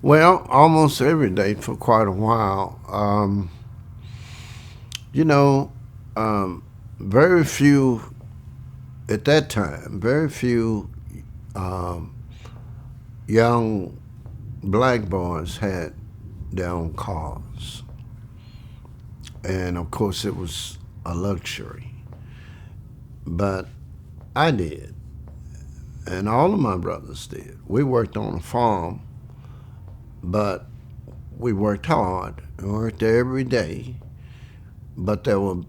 Well, almost every day for quite a while. You know, um, very few at that time, very few um, young black boys had their own cars. And of course, it was a luxury. But I did, and all of my brothers did. We worked on a farm, but we worked hard and worked there every day. But there were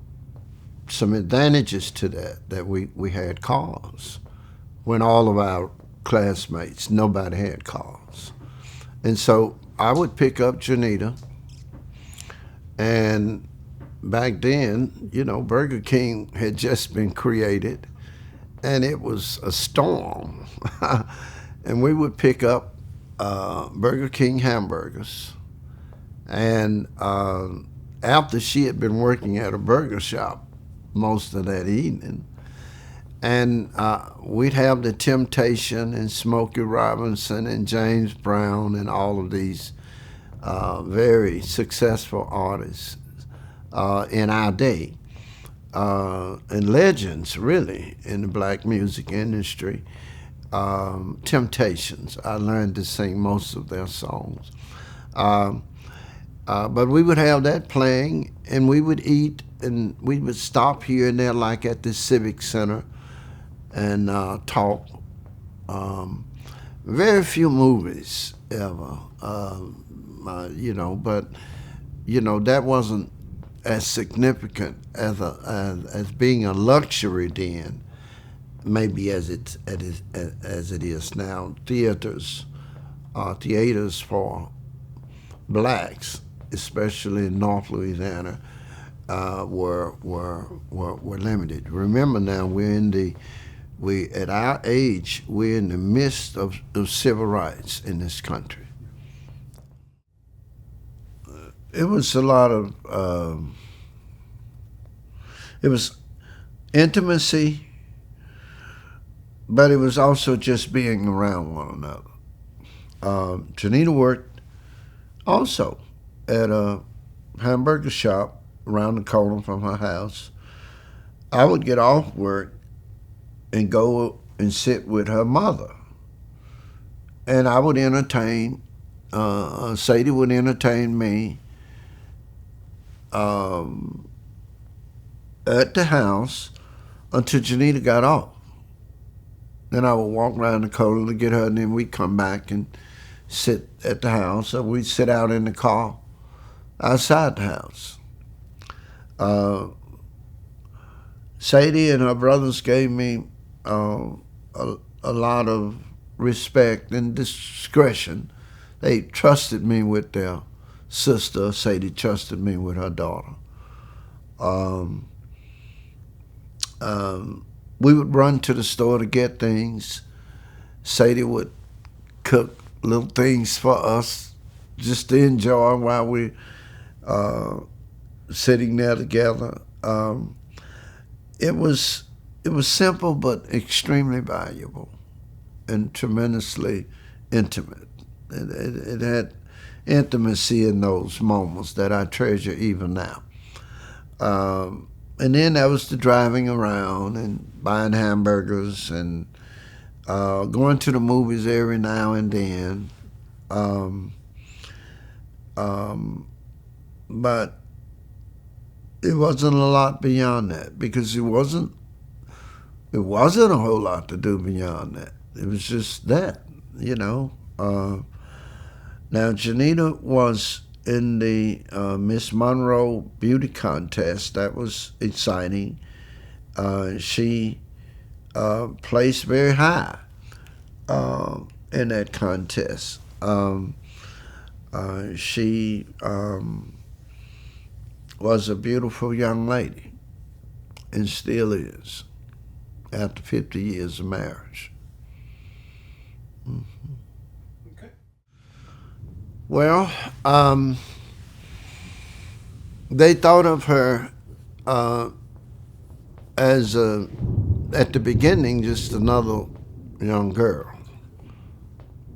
some advantages to that we had cars when all of our classmates, nobody had cars. And so I would pick up Janita, and back then, Burger King had just been created, and it was a storm. And we would pick up Burger King hamburgers. And after she had been working at a burger shop most of that evening, and we'd have the Temptation and Smokey Robinson and James Brown and all of these very successful artists in our day, and legends really in the black music industry. Temptations, I learned to sing most of their songs. Um, but we would have that playing, and we would eat, and we would stop here and there, like at the Civic Center, and talk. Um, Very few movies ever, but that wasn't as significant as being a luxury then, maybe as it is now. Theaters for blacks, especially in North Louisiana, were limited. Remember now, we at our age, we're in the midst of civil rights in this country. It was a lot of it was intimacy, but it was also just being around one another. Janita worked also at a hamburger shop around the corner from her house. I would get off work and go and sit with her mother, and I would entertain. Sadie would entertain me um, at the house until Janita got off. Then I would walk around the corner to get her, and then we'd come back and sit at the house, or we'd sit out in the car outside the house. Uh, Sadie and her brothers gave me uh, a lot of respect and discretion. They trusted me with their sister. Sadie trusted me with her daughter. Um, we would run to the store to get things. Sadie would cook little things for us just to enjoy while we uh, sitting there together. It was it was simple but extremely valuable and tremendously intimate. It had intimacy in those moments that I treasure even now. And then there was the driving around and buying hamburgers and going to the movies every now and then. Um, um, but it wasn't a lot beyond that because it wasn't a whole lot to do beyond that. It was just that, you know. Now Janita was in the Miss Monroe beauty contest. That was exciting. She placed very high in that contest. She was a beautiful young lady and still is after 50 years of marriage. Mm. Well, they thought of her uh, as at the beginning just another young girl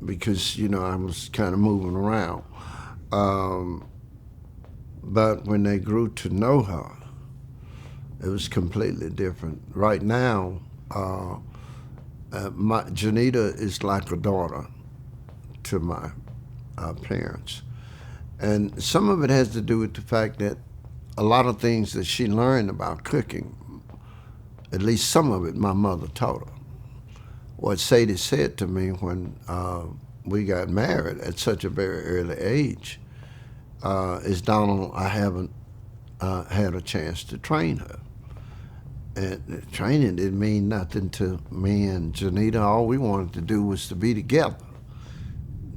because I was kind of moving around. Um, but when they grew to know her, it was completely different. Right now, my Janita is like a daughter to my parents, and some of it has to do with the fact that a lot of things that she learned about cooking, at least some of it, my mother taught her. What Sadie said to me when we got married at such a very early age is, Donald, I haven't had a chance to train her. And training didn't mean nothing to me and Janita. All we wanted to do was to be together.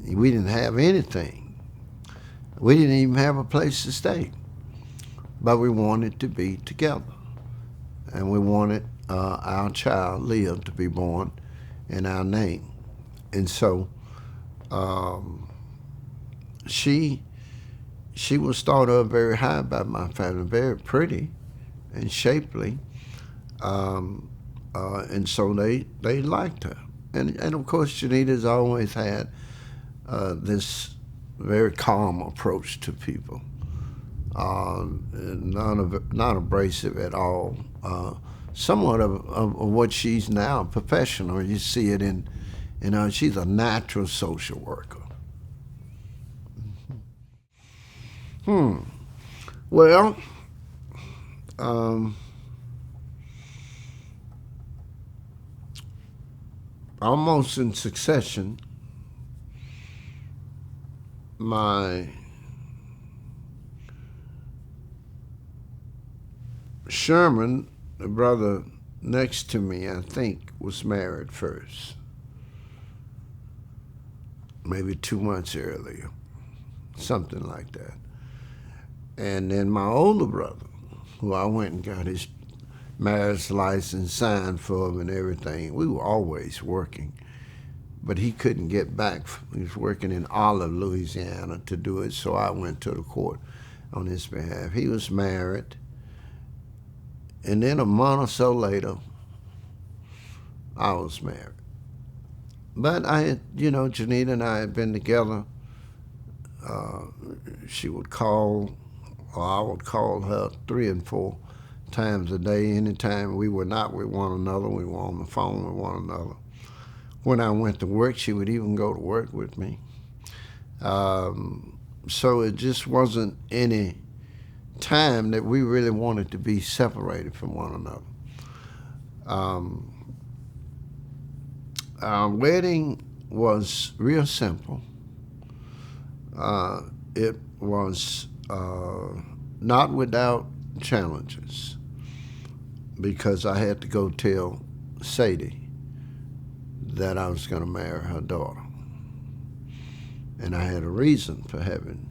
We didn't have anything. We didn't even have a place to stay. But we wanted to be together. And we wanted our child, Leah, to be born in our name. And so um, she she was thought of very high by my family, very pretty and shapely. Um, and so they liked her. And of course, Janita's always had this very calm approach to people, not abrasive at all. Somewhat of what she's now, professional. You see it in her. She's a natural social worker. Hmm. Well, um, almost in succession, my Sherman, the brother next to me, I think, was married first, maybe 2 months earlier, something like that. And then my older brother, who I went and got his marriage license signed for him and everything, we were always working. But he couldn't get back. He was working in Olive, Louisiana to do it, so I went to the court on his behalf. He was married. And then a month or so later, I was married. But I had, Janita and I had been together. Uh, she would call, or I would call her 3 and 4 times a day. Anytime we were not with one another, we were on the phone with one another. When I went to work, she would even go to work with me. So it just wasn't any time that we really wanted to be separated from one another. Um, our wedding was real simple. It was not without challenges because I had to go tell Sadie that I was going to marry her daughter. And I had a reason for having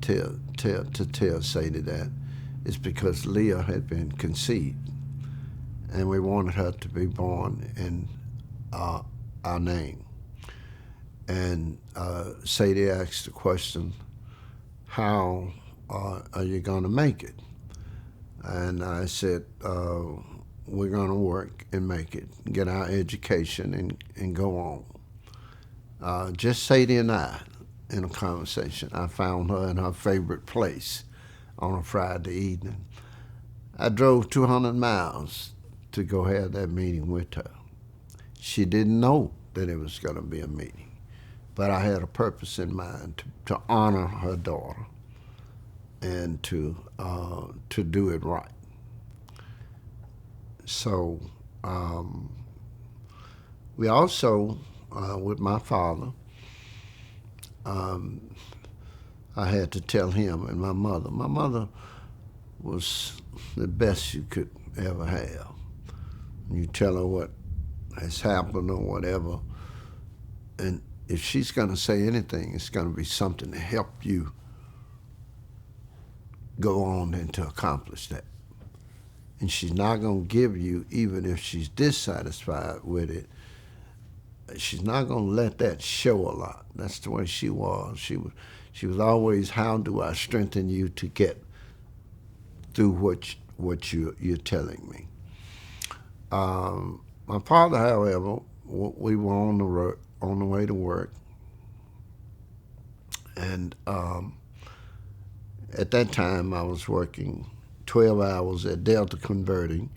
to tell Sadie that. It's because Leah had been conceived, and we wanted her to be born in our name. And Sadie asked the question, how are you going to make it? And I said, we're going to work and make it, get our education and go on. Just Sadie and I in a conversation. I found her in her favorite place on a Friday evening. I drove 200 miles to go have that meeting with her. She didn't know that it was going to be a meeting, but I had a purpose in mind to honor her daughter and to do it right. So we also, with my father, um, I had to tell him and my mother. My mother was the best you could ever have. You tell her what has happened or whatever, and if she's going to say anything, it's going to be something to help you go on and to accomplish that. And she's not going to give you, even if she's dissatisfied with it, she's not going to let that show a lot. That's the way she was. She was always, how do I strengthen you to get through what you're telling me? My father, however, we were on the way to work, And at that time, I was working 12 hours at Delta Converting,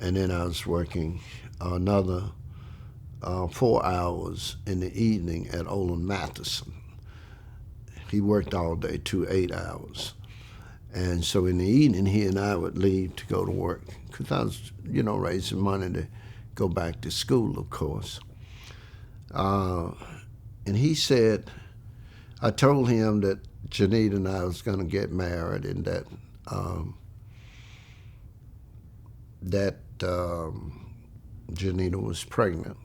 and then I was working another 4 hours in the evening at Olin Matheson. He worked all day, 8 hours. And so in the evening, he and I would leave to go to work because I was, raising money to go back to school, of course. And he said, I told him that Janita and I was going to get married and that Janita was pregnant.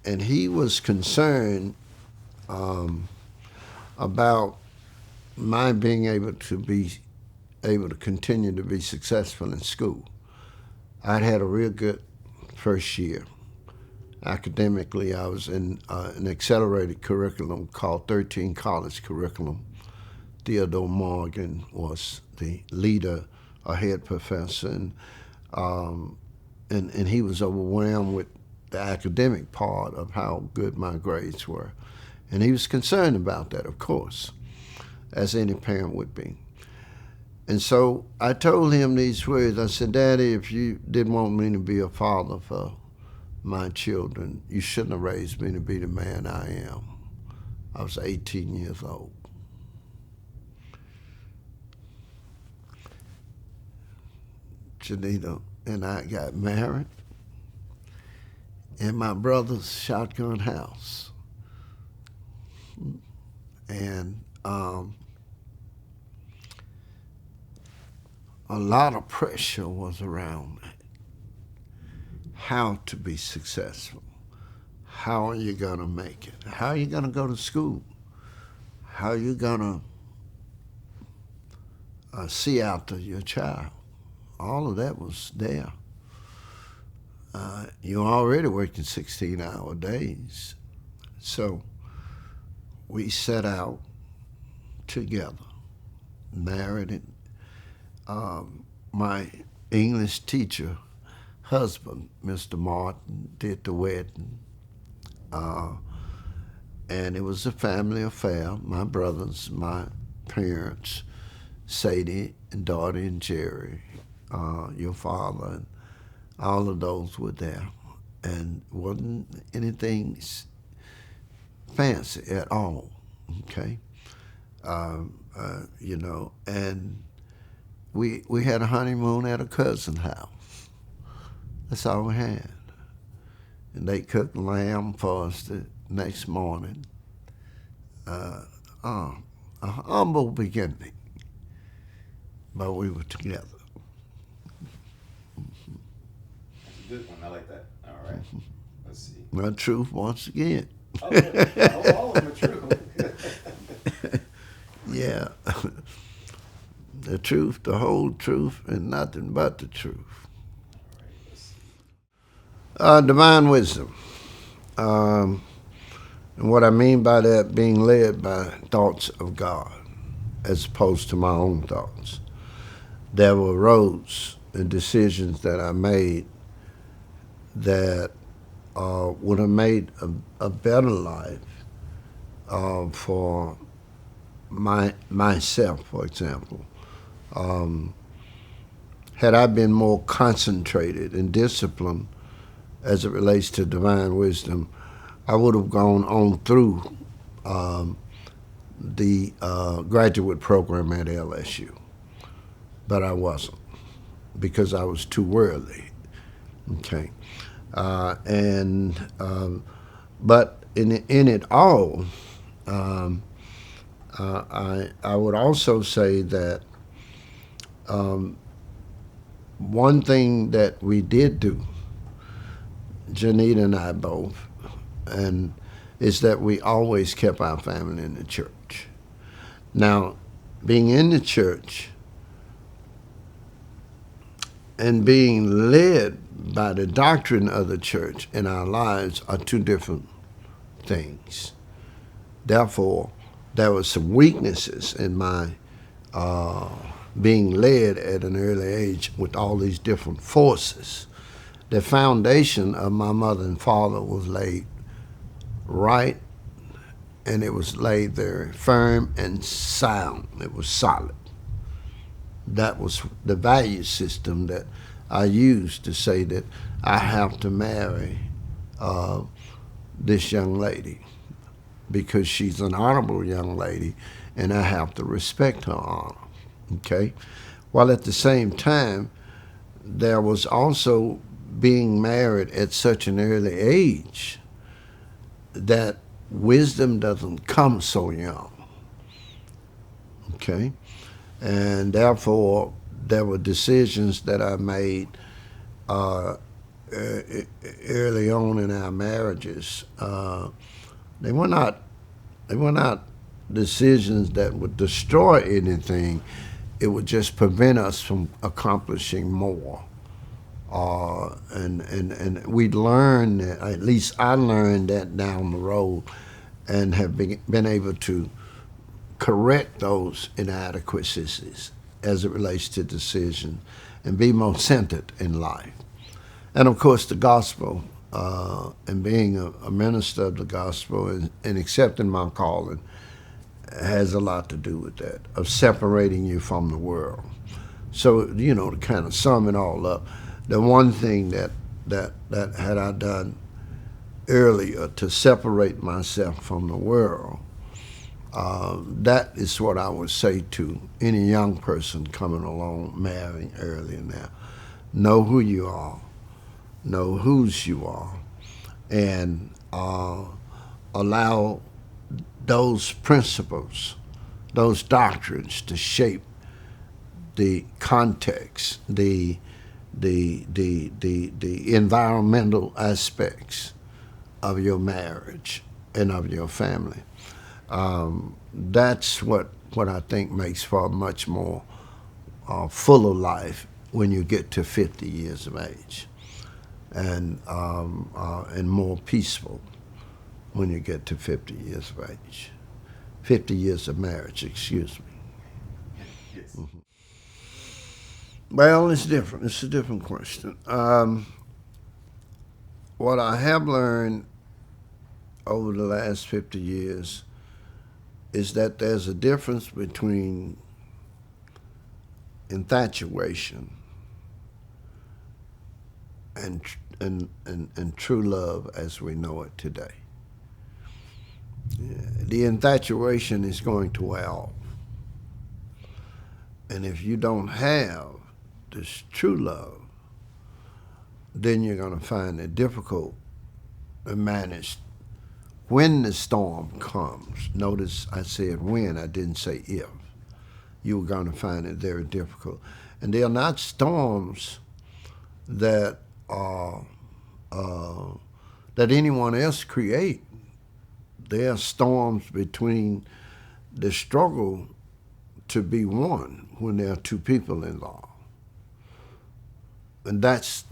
And he was concerned about my being able to continue to be successful in school. I'd had a real good first year. Academically, I was in an accelerated curriculum called 13 College Curriculum. Theodore Morgan was the leader, a head professor, and he was overwhelmed with the academic part of how good my grades were. And he was concerned about that, of course, as any parent would be. And so I told him these words. I said, Daddy, if you didn't want me to be a father for my children, you shouldn't have raised me to be the man I am. I was 18 years old. Janita and I got married in my brother's shotgun house. And a lot of pressure was around me. How to be successful. How are you going to make it? How are you going to go to school? How are you going to see after your child? All of that was there. You're already working 16-hour days. So we set out together, married, and my English teacher husband, Mr. Martin, did the wedding. And it was a family affair. My brothers, my parents, Sadie and Dottie and Jerry, your father, and all of those were there. And wasn't anything fancy at all, okay? And we had a honeymoon at a cousin's house. That's all we had. And they cooked lamb for us the next morning. A humble beginning, but we were together. That's a good one. I like that. All right. Let's see. The truth once again. Oh, all of them are true. Yeah. The truth, the whole truth, and nothing but the truth. Divine wisdom. And what I mean by that, being led by thoughts of God as opposed to my own thoughts. There were roads and decisions that I made that would have made a better life for myself, for example. Had I been more concentrated and disciplined as it relates to divine wisdom, I would have gone on through the graduate program at LSU. But I wasn't, because I was too worldly. Okay. But in it all, I would also say that one thing that we did do, Janita and I both, and is that we always kept our family in the church. Now, being in the church and being led by the doctrine of the church in our lives are two different things. Therefore, there were some weaknesses in my being led at an early age with all these different forces. The foundation of my mother and father was laid right and it was laid there firm and sound. It was solid. That was the value system that I used to say that I have to marry uh, this young lady because she's an honorable young lady, and I have to respect her honor. Okay, while at the same time, there was also being married at such an early age that wisdom doesn't come so young. Okay, and therefore there were decisions that I made uh, early on in our marriages. They were not they were not decisions that would destroy anything. It would just prevent us from accomplishing more. And we learned that, at least I learned that down the road, and have been able to correct those inadequacies as it relates to decision and be more centered in life. And of course, the gospel and being a minister of the gospel and accepting my calling has a lot to do with that, of separating you from the world. So, to kind of sum it all up, the one thing that had I done earlier to separate myself from the world, that is what I would say to any young person coming along marrying earlier now. Know who you are, know whose you are, and allow those principles, those doctrines to shape the context, the environmental aspects of your marriage and of your family. That's what I think makes for a much more fuller life when you get to 50 years of age, and more peaceful when you get to 50 years of age. 50 years of marriage, excuse me. Yes. Mm-hmm. Well, it's different. It's a different question. What I have learned over the last 50 years is that there's a difference between infatuation and true love as we know it today. The infatuation is going to wear off. And if you don't have this true love, then you're going to find it difficult to manage when the storm comes. Notice I said when, I didn't say if. You're going to find it very difficult. And they are not storms that that anyone else create. They are storms between the struggle to be one when there are two people involved, and that's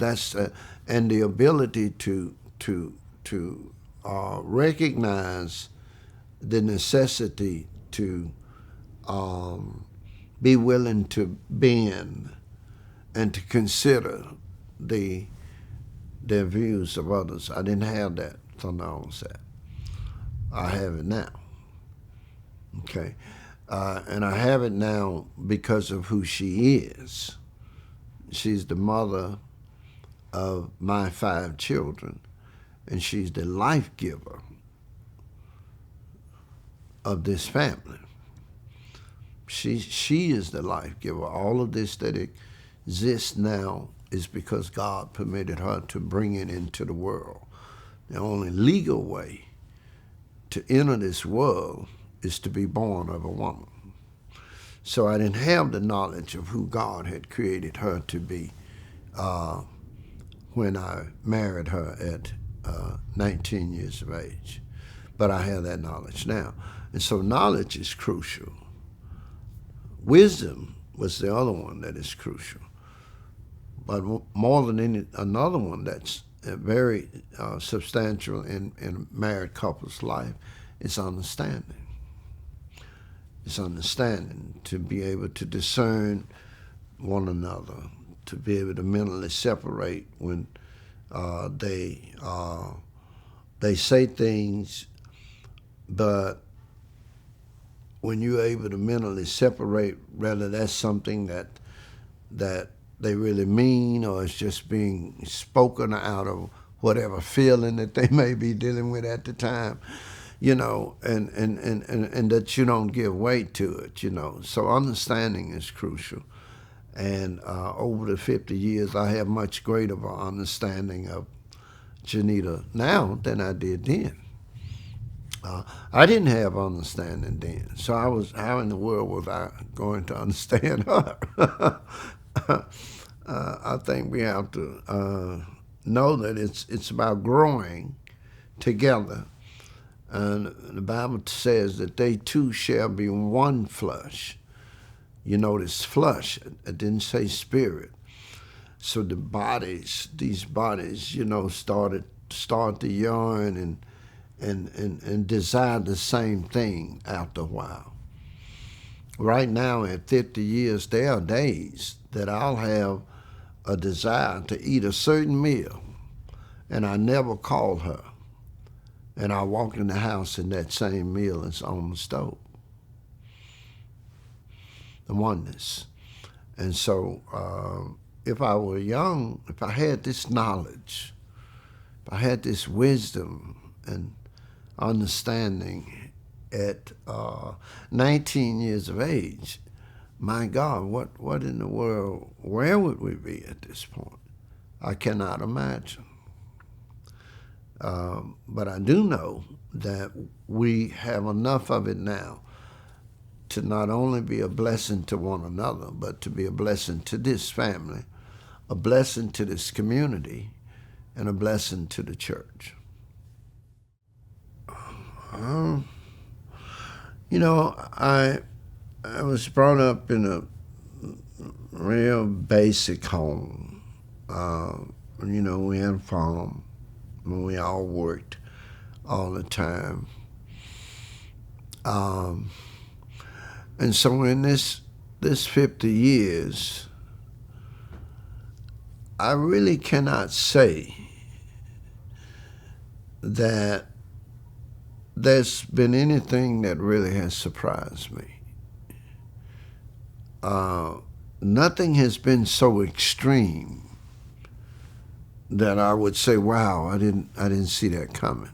and the ability to recognize the necessity to be willing to bend and to consider their views of others. I didn't have that from the onset. I have it now. Okay. And I have it now because of who she is. She's the mother of my 5 children, and she's the life giver of this family. She is the life giver. All of this that exists now is because God permitted her to bring it into the world. The only legal way to enter this world is to be born of a woman. So I didn't have the knowledge of who God had created her to be when I married her at 19 years of age. But I have that knowledge now. And so knowledge is crucial. Wisdom was the other one that is crucial. But more than any another one that's very substantial in a married couple's life is understanding. It's understanding, to be able to discern one another, to be able to mentally separate when they say things But when you're able to mentally separate whether that's something that they really mean or it's just being spoken out of whatever feeling that they may be dealing with at the time, and that you don't give weight to it. So understanding is crucial. And over the 50 years, I have much greater of an understanding of Janita now than I did then. I didn't have understanding then, so how in the world was I going to understand her? I think we have to know that it's about growing together. And the Bible says that they two shall be one flesh. You notice flesh, it didn't say spirit. So these bodies, start to yearn and desire the same thing after a while. Right now at 50 years, there are days that I'll have a desire to eat a certain meal, and I never call her. And I walk in the house and that same meal is on the stove. The oneness. And so if I were young, if I had this knowledge, if I had this wisdom and understanding at 19 years of age, my God, what in the world, where would we be at this point? I cannot imagine. But I do know that we have enough of it now to not only be a blessing to one another, but to be a blessing to this family, a blessing to this community, and a blessing to the church. I was brought up in a real basic home. We had a farm. We all worked all the time. And so in this 50 years, I really cannot say that there's been anything that really has surprised me. Nothing has been so extreme that I would say, wow, I didn't see that coming.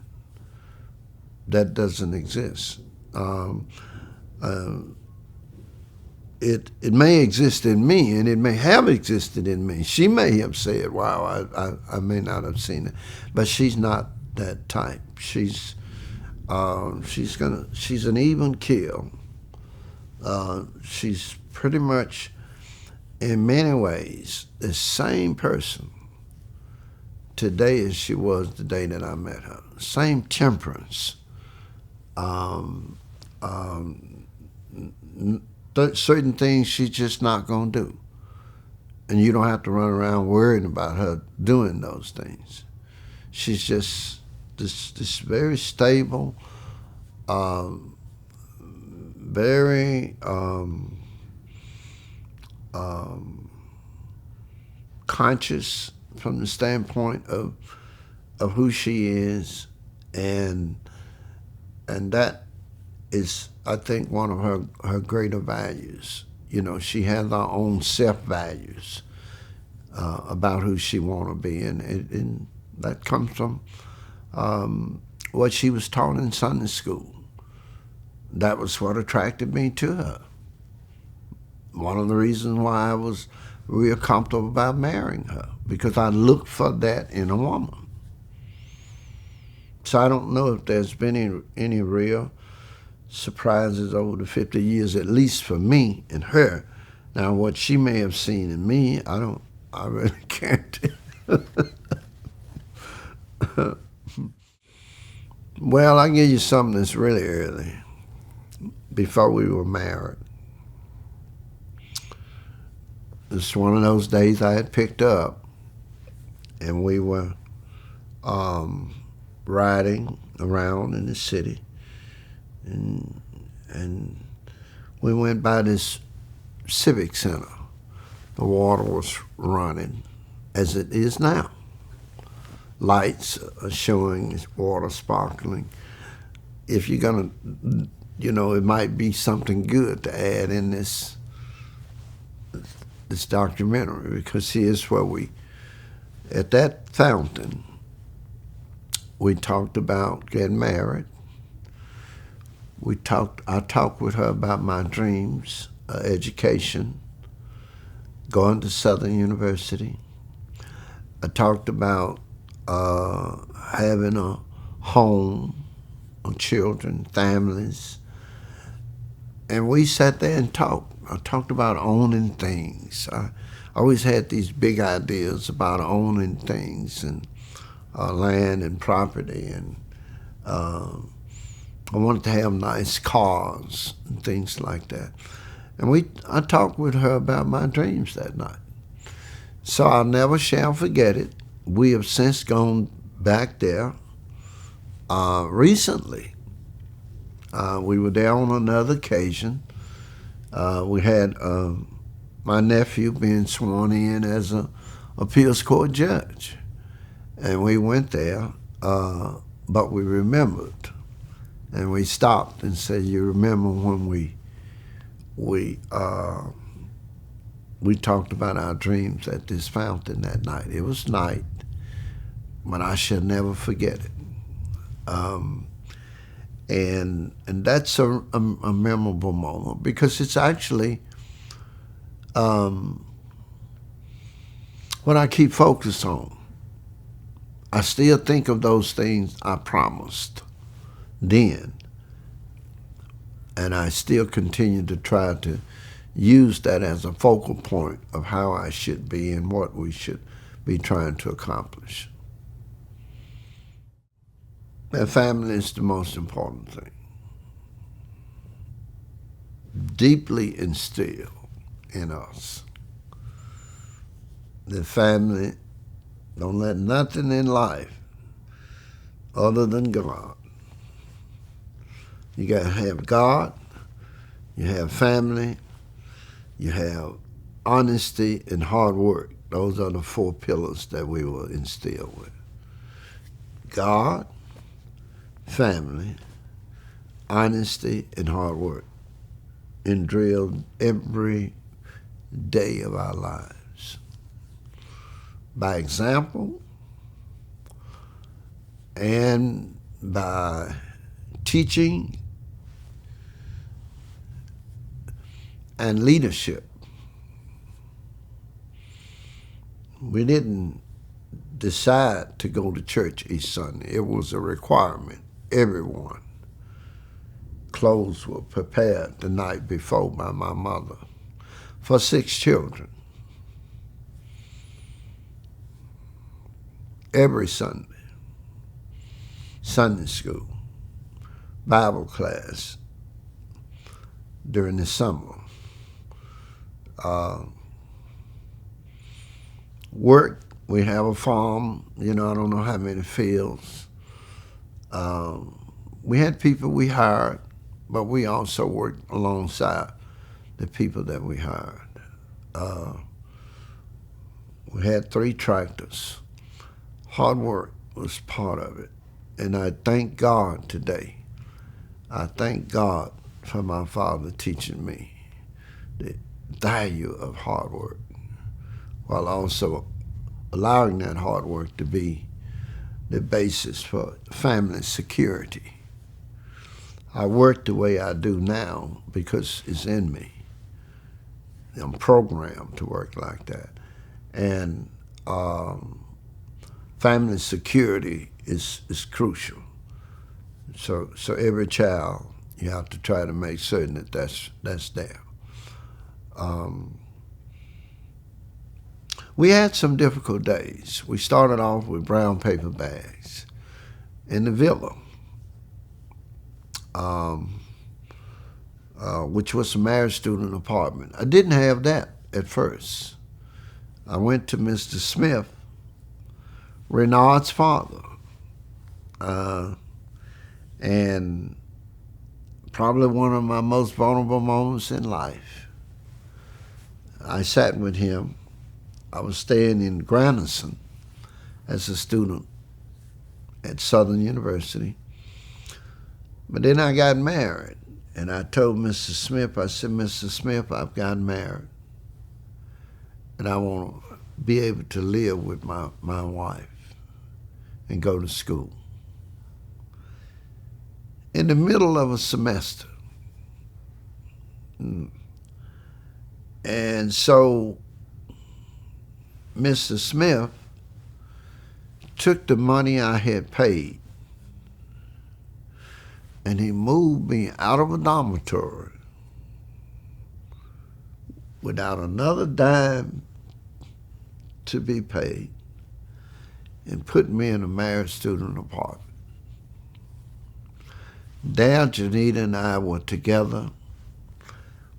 That doesn't exist. It may exist in me, and it may have existed in me. She may have said, wow, I may not have seen it. But she's not that type. She's an even keel. She's pretty much, in many ways, the same person today as she was the day that I met her. Same temperance. Certain things she's just not going to do. And you don't have to run around worrying about her doing those things. She's just this very stable, very conscious from the standpoint of who she is, and that is, I think, one of her greater values. She has her own self-values about who she want to be, and that comes from what she was taught in Sunday school. That was what attracted me to her. One of the reasons why I was real comfortable about marrying her, because I looked for that in a woman. So I don't know if there's been any real surprises over the 50 years, at least for me and her. Now, what she may have seen in me, I really can't. Well, I'll give you something that's really early, before we were married. It's one of those days I had picked up, and we were riding around in the city, and we went by this civic center. The water was running, as it is now. Lights are showing, water sparkling. if you're gonna, it might be something good to add in this documentary, because here's where at that fountain, we talked about getting married. I talked with her about my dreams, education, going to Southern University. I talked about having a home, children, families. And we sat there and talked. I talked about owning things. I always had these big ideas about owning things and land and property. And I wanted to have nice cars and things like that. And I talked with her about my dreams that night. So I'll never shall forget it. We have since gone back there recently. We were there on another occasion. We had my nephew being sworn in as an appeals court judge. And we went there, but we remembered. And we stopped and said, you remember when we talked about our dreams at this fountain that night. It was night, but I shall never forget it. And that's a memorable moment, because it's actually what I keep focused on. I still think of those things I promised then, and I still continue to try to use that as a focal point of how I should be and what we should be trying to accomplish. And family is the most important thing. Deeply instilled in us. The family, don't let nothing in life other than God. You got to have God, you have family, you have honesty and hard work. Those are the 4 pillars that we will instill with. God, family, honesty, and hard work, and drilled every day of our lives. By example and by teaching and leadership. We didn't decide to go to church each Sunday. It was a requirement. Everyone. Clothes were prepared the night before by my mother for 6 children. Every Sunday. Sunday school, Bible class during the summer. Work, we have a farm, I don't know how many fields. We had people we hired, but we also worked alongside the people that we hired. We had 3 tractors. Hard work was part of it. And I thank God today. I thank God for my father teaching me the value of hard work, while also allowing that hard work to be the basis for family security. I work the way I do now because it's in me. I'm programmed to work like that. And family security is crucial. So every child, you have to try to make certain that that's there. We had some difficult days. We started off with brown paper bags in the villa, which was a married student apartment. I didn't have that at first. I went to Mr. Smith, Renard's father, and probably one of my most vulnerable moments in life. I sat with him. I was staying in Granderson as a student at Southern University. But then I got married, and I told Mr. Smith, I said, Mr. Smith, I've gotten married, and I want to be able to live with my wife and go to school. In the middle of a semester. And so Mr. Smith took the money I had paid and he moved me out of a dormitory without another dime to be paid and put me in a married student apartment. There, Janita and I were together.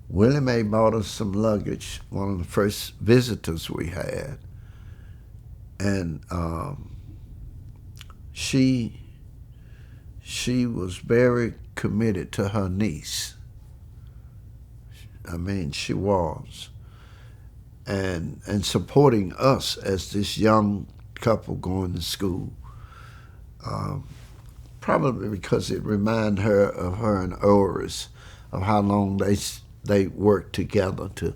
Willie Mae bought us some luggage, one of the first visitors we had. And she was very committed to her niece. I mean, she was. And supporting us as this young couple going to school. Probably because it reminded her of her and Oris, of how long they worked together to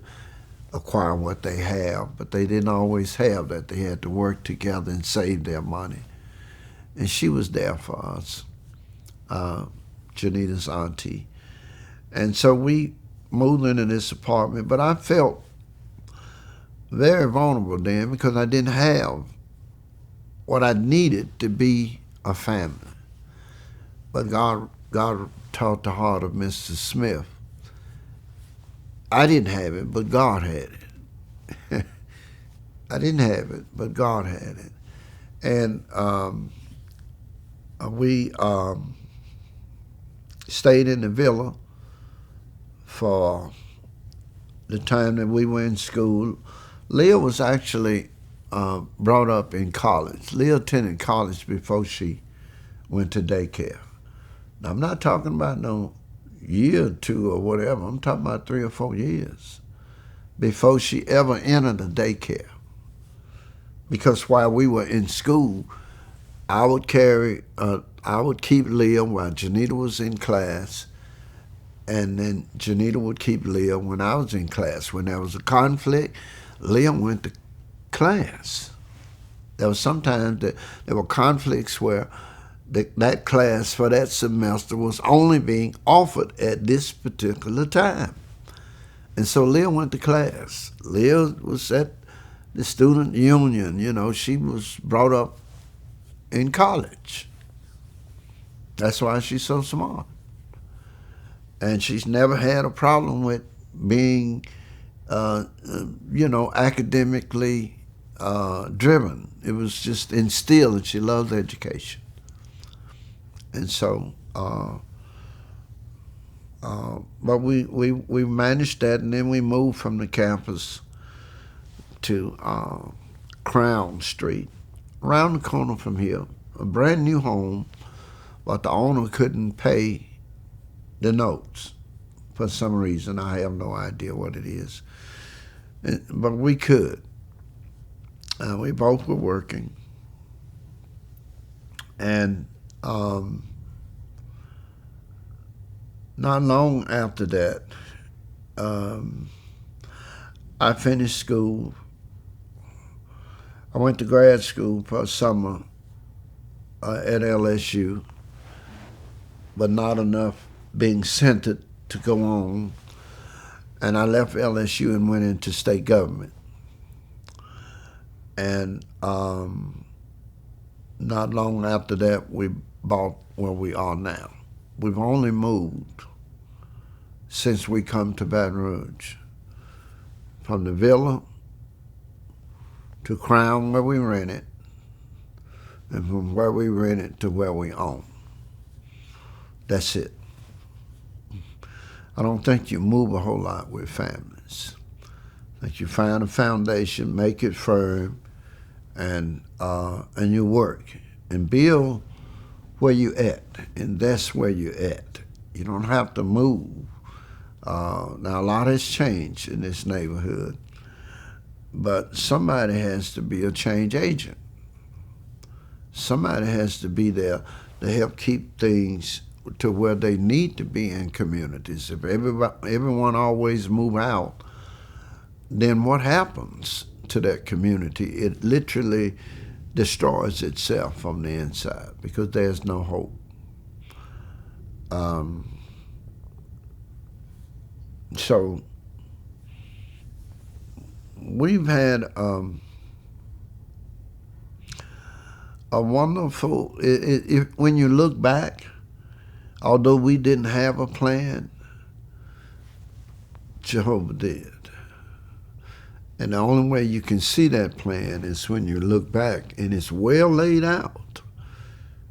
acquire what they have, but they didn't always have that. They had to work together and save their money. And she was there for us, Janita's auntie. And so we moved into this apartment, but I felt very vulnerable then because I didn't have what I needed to be a family. But God taught the heart of Mr. Smith. I didn't have it, but God had it. I didn't have it, but God had it. And we stayed in the villa for the time that we were in school. Leah was actually brought up in college. Leah attended college before she went to daycare. Now, I'm not talking about no year or two or whatever. I'm talking about 3 or 4 years before she ever entered a daycare. Because while we were in school, I would keep Leah while Janita was in class, and then Janita would keep Leah when I was in class. When there was a conflict, Leah went to class. There was sometimes that there were conflicts where that class for that semester was only being offered at this particular time. And so Leah went to class. Leah was at the student union. You know, she was brought up in college. That's why she's so smart. And she's never had a problem with being, academically driven. It was just instilled, and she loves education. And so, but we managed that, and then we moved from the campus to Crown Street, around the corner from here, a brand new home, but the owner couldn't pay the notes for some reason. I have no idea what it is, but we could. We both were working, and not long after that, I finished school. I went to grad school for a summer at LSU, but not enough being centered to go on. And I left LSU and went into state government. And not long after that, we bought where we are now. We've only moved since we come to Baton Rouge, from the villa to Crown where we rented, and from where we rented to where we own. That's it. I don't think you move a whole lot with families. I think you find a foundation, make it firm, and you work and build where you at, and that's where you at. You don't have to move. Now a lot has changed in this neighborhood, but somebody has to be a change agent. Somebody has to be there to help keep things to where they need to be in communities. If everyone always move out, then what happens to that community? It literally destroys itself from the inside because there's no hope. So we've had a wonderful. When you look back, although we didn't have a plan, Jehovah did. And the only way you can see that plan is when you look back and it's well laid out,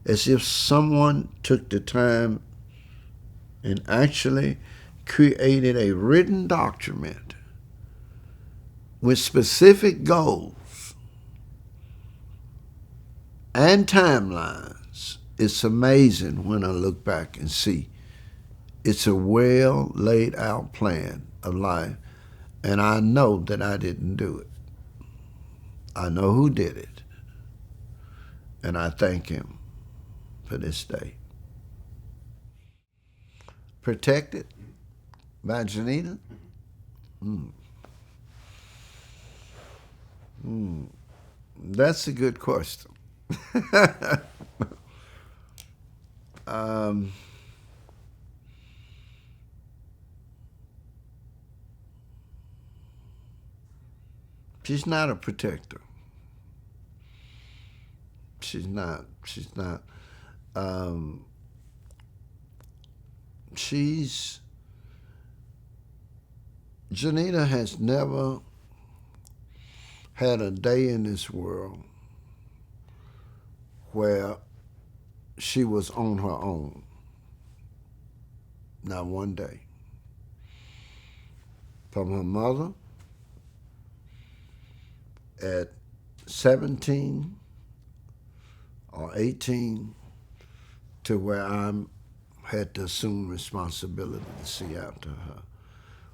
as if someone took the time and actually created a written document with specific goals and timelines. It's amazing when I look back and see it's a well laid out plan of life. And I know that I didn't do it. I know who did it. And I thank him for this day. Protected by Janita? That's a good question. She's not a protector. She's not. Janita has never had a day in this world where she was on her own. Not one day. From her mother at 17 or 18 to where I had to assume responsibility to see after her.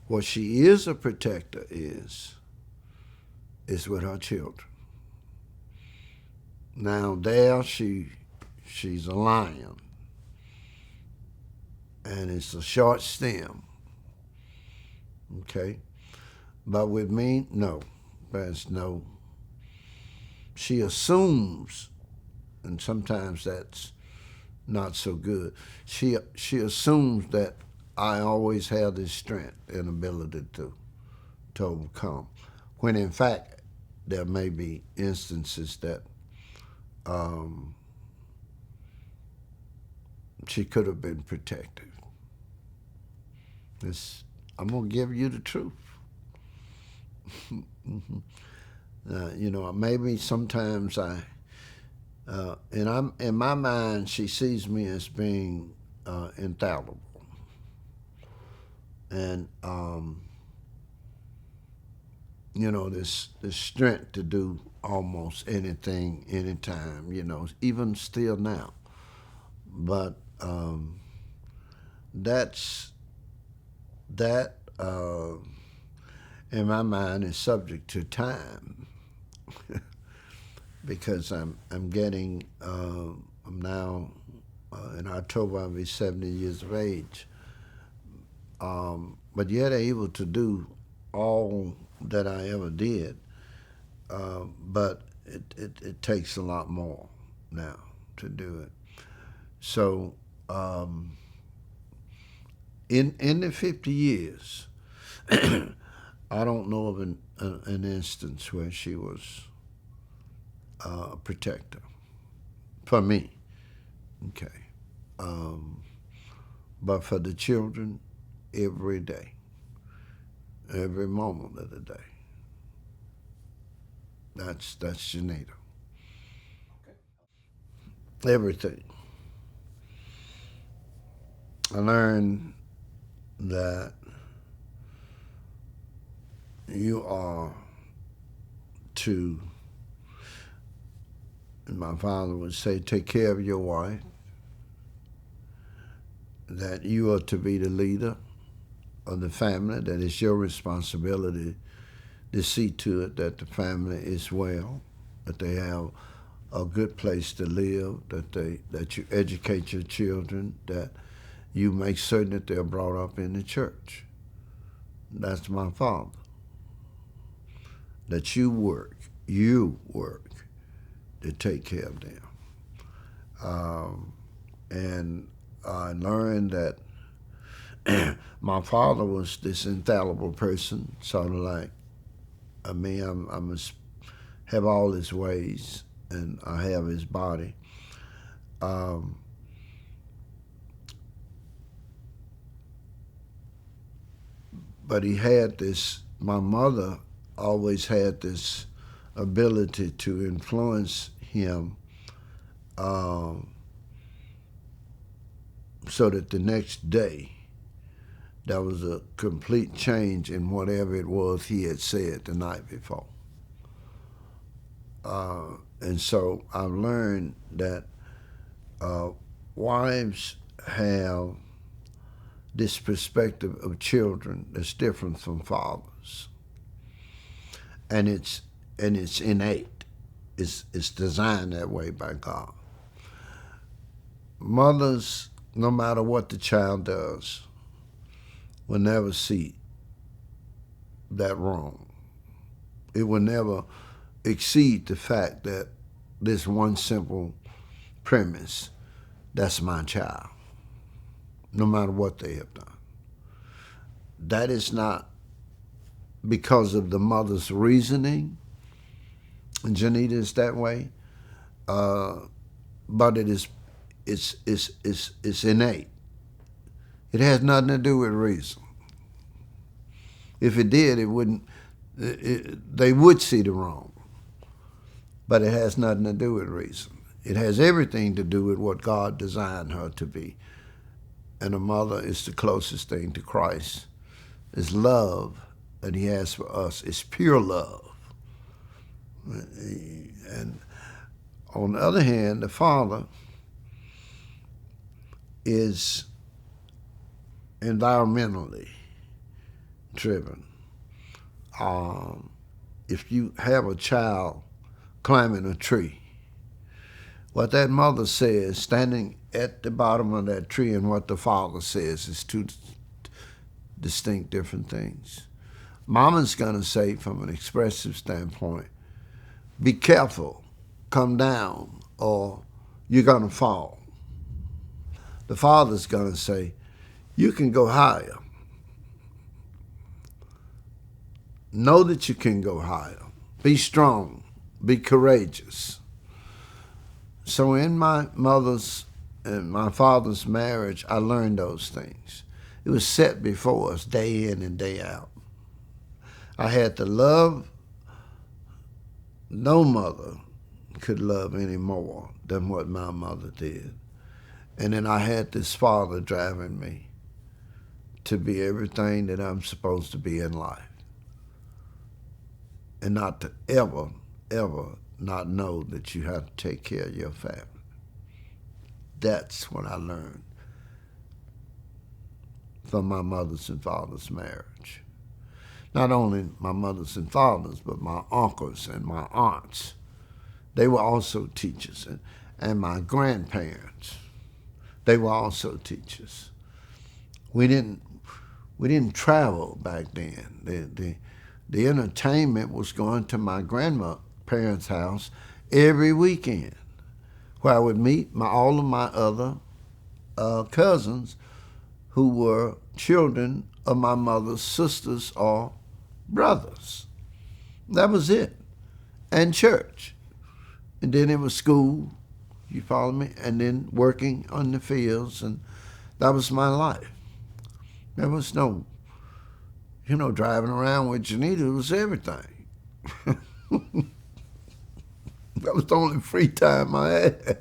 What she is a protector is with her children. Now there she's a lion, and it's a short stem. Okay? But with me, no. There's no. She assumes, and sometimes that's not so good. She assumes that I always have this strength and ability to overcome, when in fact there may be instances that she could have been protected. I'm gonna give you the truth. Maybe sometimes and in my mind, she sees me as being infallible, and this strength to do almost anything, anytime. Even still now, but that in my mind is subject to time. Because I'm getting, I'm now, in October I'll be 70 years of age, but yet able to do all that I ever did, but it takes a lot more now to do it. So in the 50 years, I don't know of an instance where she was a protector for me. Okay. But for the children, every day, every moment of the day. That's Janita. Okay. Everything. I learned that you are to, and my father would say, take care of your wife, that you are to be the leader of the family, that it's your responsibility to see to it that the family is well, that they have a good place to live, that you educate your children, that you make certain that they're brought up in the church. That's my father. That you work to take care of them. And I learned that my father was this infallible person, sort of like me. I must have all his ways, and I have his body. But he had this, my mother always had this ability to influence him so that the next day there was a complete change in whatever it was he had said the night before. And so I've learned that wives have this perspective of children that's different from fathers, and it's innate. It's designed that way by God. Mothers, no matter what the child does, will never see that wrong. It will never exceed the fact that this one simple premise: that's my child, no matter what they have done. That is not because of the mother's reasoning. Janita is that way, but it's innate. It has nothing to do with reason. If it did, it wouldn't. They would see the wrong, but it has nothing to do with reason. It has everything to do with what God designed her to be. And a mother is the closest thing to Christ. It's love that he has for us. It's pure love. And on the other hand, the father is environmentally driven. If you have a child climbing a tree, what that mother says standing at the bottom of that tree and what the father says is two distinct different things. Mama's going to say, from an expressive standpoint, be careful, come down, or you're going to fall. The father's going to say, you can go higher. Know that you can go higher. Be strong. Be courageous. So in my mother's and my father's marriage, I learned those things. It was set before us day in and day out. I had to love. No mother could love any more than what my mother did. And then I had this father driving me to be everything that I'm supposed to be in life. And not to ever, ever not know that you have to take care of your family. That's what I learned from my mother's and father's marriage. Not only my mother's and father's, but my uncles and my aunts. They were also teachers. And my grandparents, they were also teachers. We didn't travel back then. The entertainment was going to my grandparents' house every weekend, where I would meet all of my other cousins who were children of my mother's sisters or brothers. That was it. And church. And then it was school, you follow me? And then working on the fields, and that was my life. There was no, driving around with Janita was everything. That was the only free time I had.